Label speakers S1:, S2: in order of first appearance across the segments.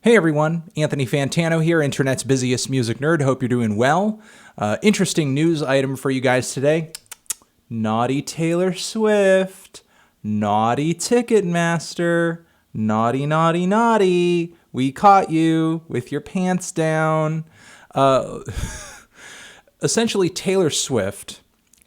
S1: Hey everyone, Anthony Fantano here, internet's busiest music nerd. Hope you're doing well. Interesting news item for you guys today. Naughty Taylor Swift. Naughty Ticketmaster. Naughty, naughty, naughty. We caught you with your pants down. Essentially, Taylor Swift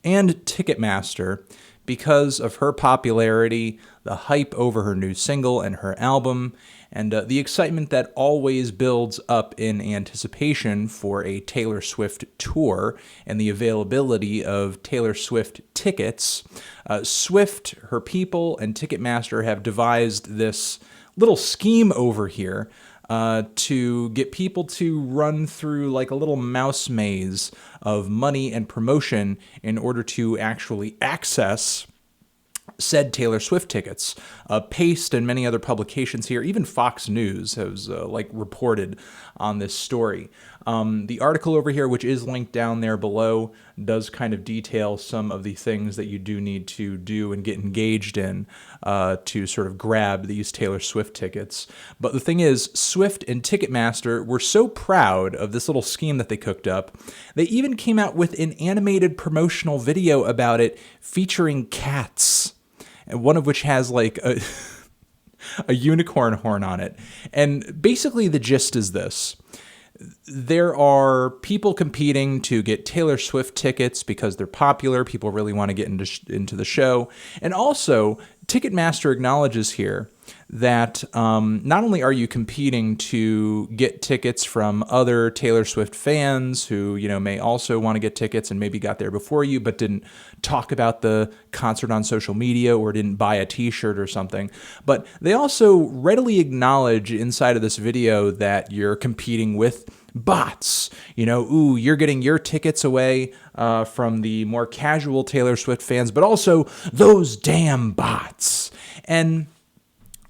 S1: and Ticketmaster, because of her popularity, the hype over her new single and her album, and the excitement that always builds up in anticipation for a Taylor Swift tour and the availability of Taylor Swift tickets, Swift, her people, and Ticketmaster have devised this little scheme over here to get people to run through like a little mouse maze of money and promotion in order to actually access said Taylor Swift tickets. Paste and many other publications here, even Fox News has reported on this story. The article over here, which is linked down there below, does kind of detail some of the things that you do need to do and get engaged in to sort of grab these Taylor Swift tickets. But the thing is, Swift and Ticketmaster were so proud of this little scheme that they cooked up, they even came out with an animated promotional video about it featuring cats, and one of which has like a unicorn horn on it. And basically the gist is this. There are people competing to get Taylor Swift tickets because they're popular. People really want to get into the show. And also, Ticketmaster acknowledges here that not only are you competing to get tickets from other Taylor Swift fans who, may also want to get tickets and maybe got there before you but didn't talk about the concert on social media or didn't buy a t-shirt or something, but they also readily acknowledge inside of this video that you're competing with bots. You're getting your tickets away from the more casual Taylor Swift fans, but also those damn bots. And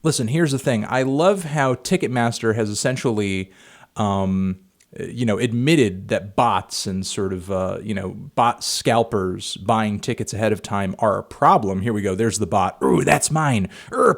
S1: listen, here's the thing. I love how Ticketmaster has essentially, admitted that bots and sort of, bot scalpers buying tickets ahead of time are a problem. Here we go. There's the bot. Ooh, that's mine.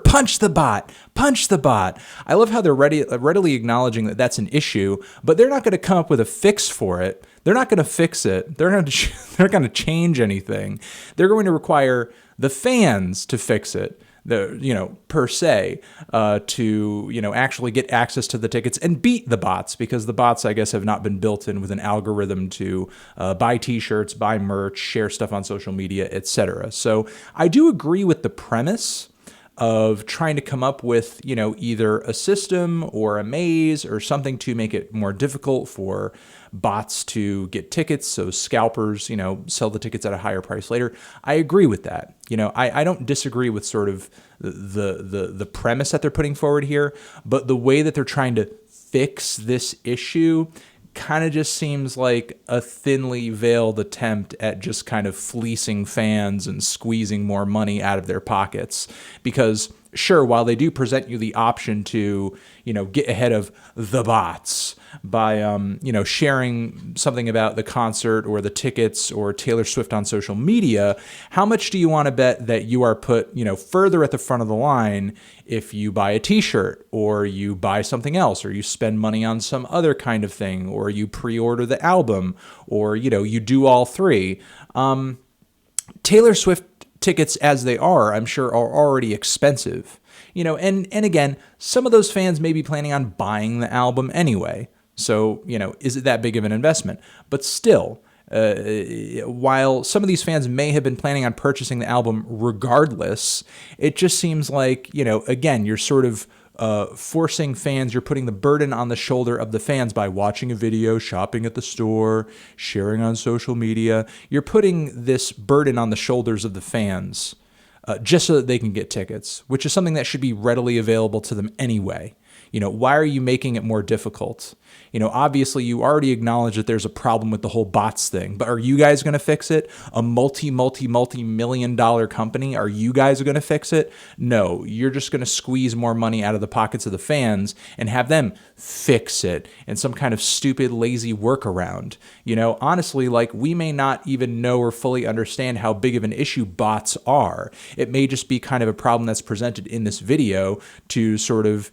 S1: Punch the bot. Punch the bot. I love how they're readily acknowledging that that's an issue, but they're not going to come up with a fix for it. They're not going to fix it. They're not going to change anything. They're going to require the fans to fix it. Per se, to, actually get access to the tickets and beat the bots, because the bots, I guess, have not been built in with an algorithm to buy t-shirts, buy merch, share stuff on social media, etc. So I do agree with the premise of trying to come up with, either a system or a maze or something to make it more difficult for bots to get tickets, so scalpers, sell the tickets at a higher price later. I agree with that. I don't disagree with sort of the premise that they're putting forward here, but the way that they're trying to fix this issue kind of just seems like a thinly veiled attempt at just kind of fleecing fans and squeezing more money out of their pockets. Because sure, while they do present you the option to, get ahead of the bots by, sharing something about the concert or the tickets or Taylor Swift on social media, how much do you want to bet that you are put, further at the front of the line if you buy a t-shirt or you buy something else or you spend money on some other kind of thing or you pre-order the album or, you do all three? Taylor Swift tickets as they are, I'm sure, are already expensive, and again, some of those fans may be planning on buying the album anyway. So, is it that big of an investment? But still, while some of these fans may have been planning on purchasing the album regardless, it just seems like, again, you're sort of forcing fans, you're putting the burden on the shoulder of the fans by watching a video, shopping at the store, sharing on social media. You're putting this burden on the shoulders of the fans just so that they can get tickets, which is something that should be readily available to them anyway. Why are you making it more difficult? Obviously you already acknowledge that there's a problem with the whole bots thing, but are you guys going to fix it? A multi-million dollar company, are you guys going to fix it? No, you're just going to squeeze more money out of the pockets of the fans and have them fix it in some kind of stupid, lazy workaround. Honestly, we may not even know or fully understand how big of an issue bots are. It may just be kind of a problem that's presented in this video to sort of,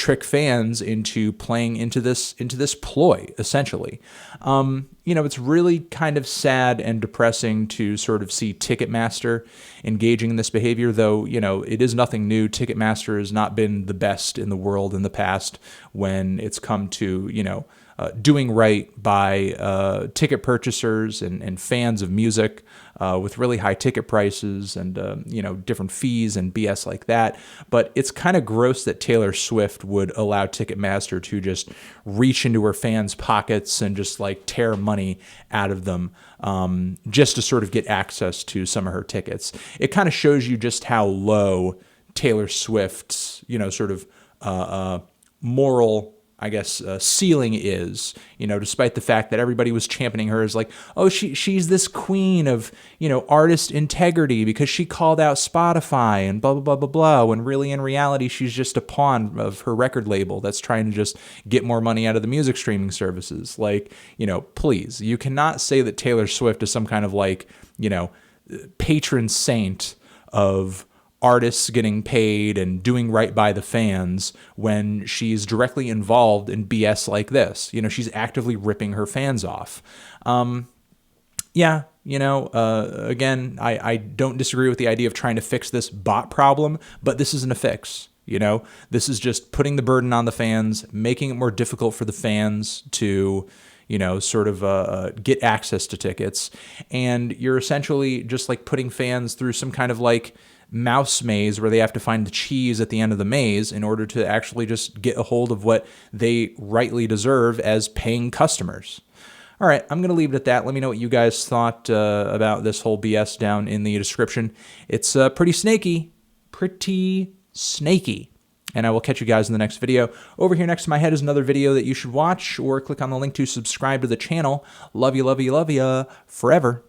S1: trick fans into playing into this ploy, essentially. It's really kind of sad and depressing to sort of see Ticketmaster engaging in this behavior, though, it is nothing new. Ticketmaster has not been the best in the world in the past when it's come to, doing right by ticket purchasers and fans of music with really high ticket prices and different fees and BS like that. But it's kind of gross that Taylor Swift would allow Ticketmaster to just reach into her fans' pockets and just like tear money out of them just to sort of get access to some of her tickets. It kind of shows you just how low Taylor Swift's sort of moral, I guess, ceiling is, despite the fact that everybody was championing her as like, oh, she's this queen of, artist integrity because she called out Spotify and blah, blah, blah, blah, blah, when really in reality, she's just a pawn of her record label that's trying to just get more money out of the music streaming services. Like, please, you cannot say that Taylor Swift is some kind of like, patron saint of artists getting paid and doing right by the fans when she's directly involved in BS like this. She's actively ripping her fans off. Again, I don't disagree with the idea of trying to fix this bot problem, but this isn't a fix. This is just putting the burden on the fans, making it more difficult for the fans to sort of get access to tickets. And you're essentially just like putting fans through some kind of like mouse maze where they have to find the cheese at the end of the maze in order to actually just get a hold of what they rightly deserve as paying customers. All right, I'm going to leave it at that. Let me know what you guys thought about this whole BS down in the description. It's pretty snaky. And I will catch you guys in the next video. Over here next to my head is another video that you should watch, or click on the link to subscribe to the channel. Love you, love you, love you forever.